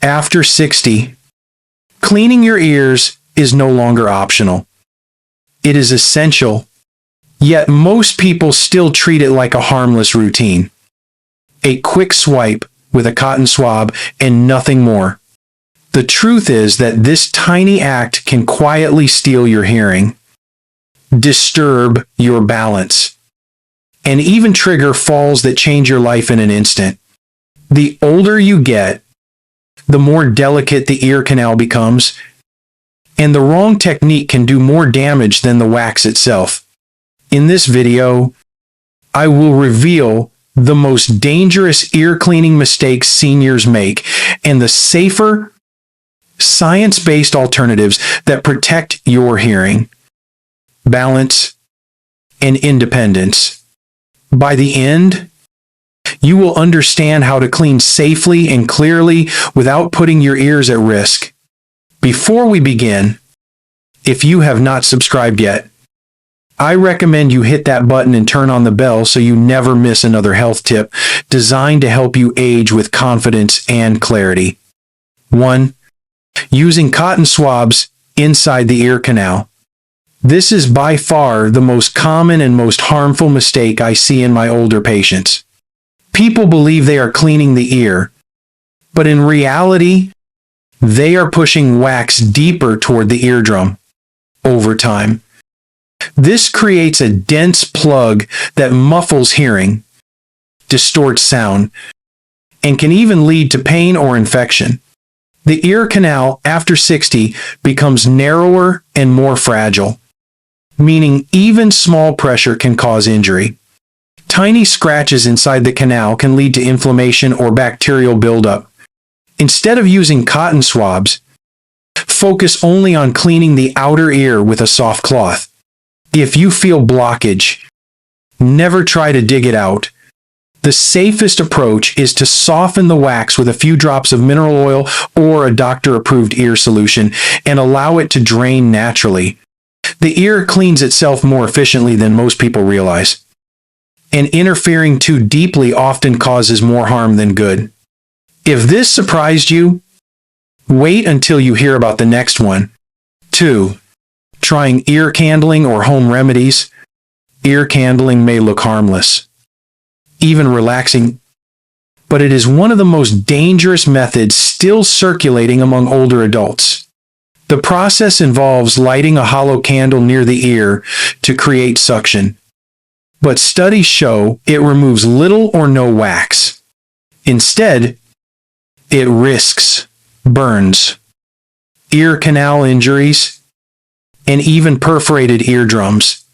After 60, cleaning your ears is no longer optional. It is essential, yet most people still treat it like a harmless routine. A quick swipe with a cotton swab and nothing more. The truth is that this tiny act can quietly steal your hearing, disturb your balance, and even trigger falls that change your life in an instant. The older you get, the more delicate the ear canal becomes, and the wrong technique can do more damage than the wax itself. In this video, I will reveal the most dangerous ear cleaning mistakes seniors make and the safer, science-based alternatives that protect your hearing, balance, and independence. By the end, you will understand how to clean safely and clearly without putting your ears at risk. Before we begin, if you have not subscribed yet, I recommend you hit that button and turn on the bell so you never miss another health tip designed to help you age with confidence and clarity. 1. Using cotton swabs inside the ear canal. This is by far the most common and most harmful mistake I see in my older patients. People believe they are cleaning the ear, but in reality, they are pushing wax deeper toward the eardrum over time. This creates a dense plug that muffles hearing, distorts sound, and can even lead to pain or infection. The ear canal after 60 becomes narrower and more fragile, meaning even small pressure can cause injury. Tiny scratches inside the canal can lead to inflammation or bacterial buildup. Instead of using cotton swabs, focus only on cleaning the outer ear with a soft cloth. If you feel blockage, never try to dig it out. The safest approach is to soften the wax with a few drops of mineral oil or a doctor-approved ear solution and allow it to drain naturally. The ear cleans itself more efficiently than most people realize, and interfering too deeply often causes more harm than good. If this surprised you, wait until you hear about the next one. 2. Trying ear candling or home remedies. Ear candling may look harmless, even relaxing, but it is one of the most dangerous methods still circulating among older adults. The process involves lighting a hollow candle near the ear to create suction, but studies show it removes little or no wax. Instead, it risks burns, ear canal injuries, and even perforated eardrums.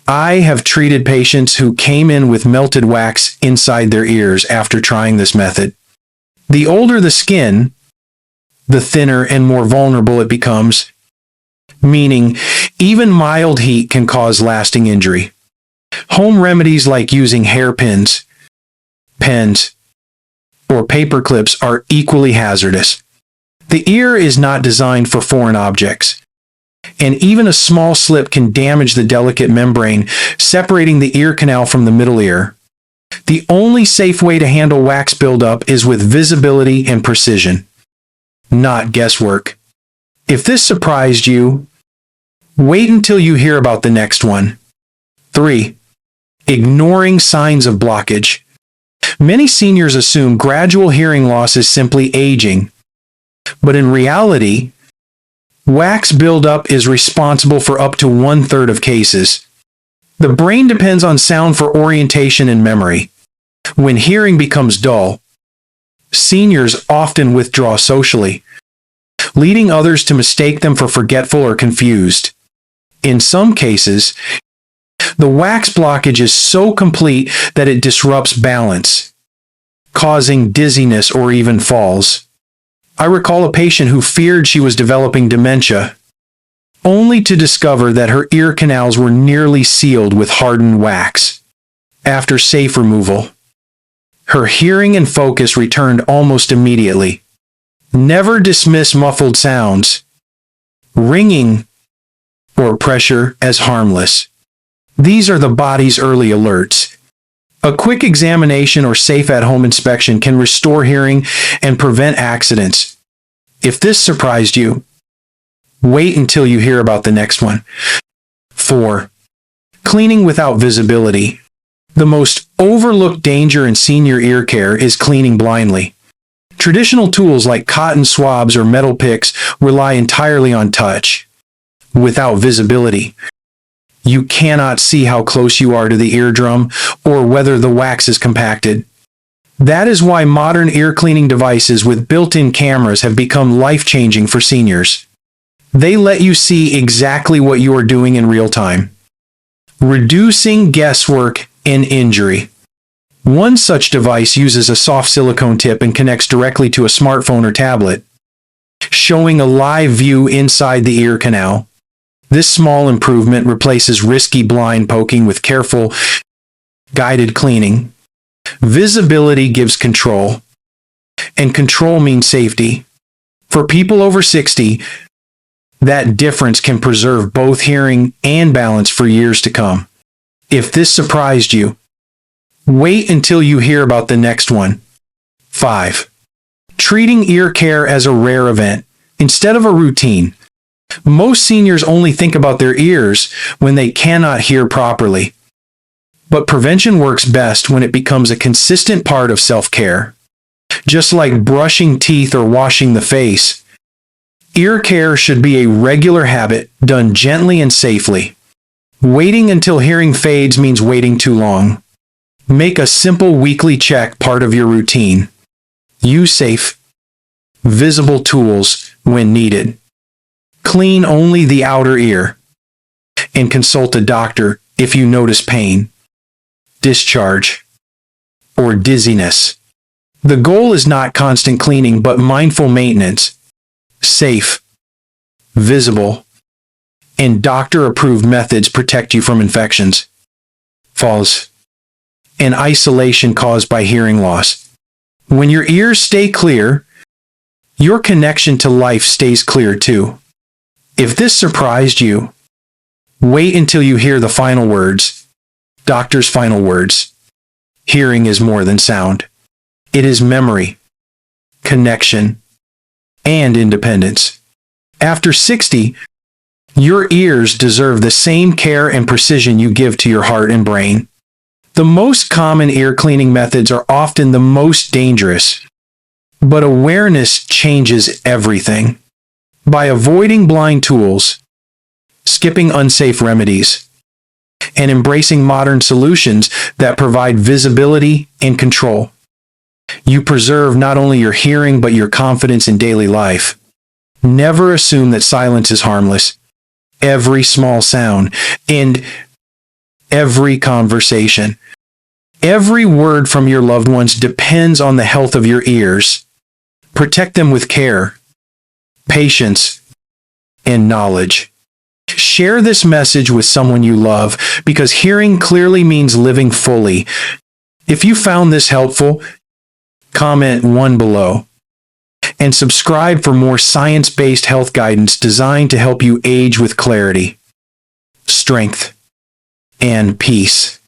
I have treated patients who came in with melted wax inside their ears after trying this method. The older the skin, the thinner and more vulnerable it becomes, meaning even mild heat can cause lasting injury. Home remedies like using hairpins, pens, or paper clips are equally hazardous. The ear is not designed for foreign objects, and even a small slip can damage the delicate membrane separating the ear canal from the middle ear. The only safe way to handle wax buildup is with visibility and precision, not guesswork. If this surprised you, wait until you hear about the next one. 3. Ignoring signs of blockage. Many seniors assume gradual hearing loss is simply aging, but in reality, wax buildup is responsible for up to 1/3 of cases. The brain depends on sound for orientation and memory. When hearing becomes dull, seniors often withdraw socially, leading others to mistake them for forgetful or confused. In some cases, the wax blockage is so complete that it disrupts balance, causing dizziness or even falls. I recall a patient who feared she was developing dementia, only to discover that her ear canals were nearly sealed with hardened wax. After safe removal, her hearing and focus returned almost immediately. Never dismiss muffled sounds, ringing, or pressure as harmless. These are the body's early alerts. A quick examination or safe at-home inspection can restore hearing and prevent accidents. If this surprised you, wait until you hear about the next one. 4. Cleaning without visibility. The most overlooked danger in senior ear care is cleaning blindly. Traditional tools like cotton swabs or metal picks rely entirely on touch. Without visibility, you cannot see how close you are to the eardrum or whether the wax is compacted. That is why modern ear cleaning devices with built-in cameras have become life-changing for seniors. They let you see exactly what you are doing in real time, reducing guesswork and injury. One such device uses a soft silicone tip and connects directly to a smartphone or tablet, showing a live view inside the ear canal. This small improvement replaces risky blind poking with careful, guided cleaning. Visibility gives control, and control means safety. For people over 60, that difference can preserve both hearing and balance for years to come. If this surprised you, wait until you hear about the next one. 5. Treating ear care as a rare event instead of a routine. Most seniors only think about their ears when they cannot hear properly. But prevention works best when it becomes a consistent part of self-care. Just like brushing teeth or washing the face, ear care should be a regular habit done gently and safely. Waiting until hearing fades means waiting too long. Make a simple weekly check part of your routine. Use safe, visible tools when needed. Clean only the outer ear. And consult a doctor if you notice pain, discharge, or dizziness. The goal is not constant cleaning but mindful maintenance. Safe, visible, and doctor-approved methods protect you from infections, falls, and isolation caused by hearing loss. When your ears stay clear, your connection to life stays clear too. If this surprised you, wait until you hear the final words. Doctor's final words. Hearing is more than sound. It is memory, connection, and independence. After 60, your ears deserve the same care and precision you give to your heart and brain. The most common ear cleaning methods are often the most dangerous, but awareness changes everything. By avoiding blind tools, skipping unsafe remedies, and embracing modern solutions that provide visibility and control, you preserve not only your hearing but your confidence in daily life. Never assume that silence is harmless. Every small sound and every conversation, every word from your loved ones depends on the health of your ears. Protect them with care, patience, and knowledge. Share this message with someone you love because hearing clearly means living fully. If you found this helpful, comment 1 below and subscribe for more science-based health guidance designed to help you age with clarity, strength, and peace.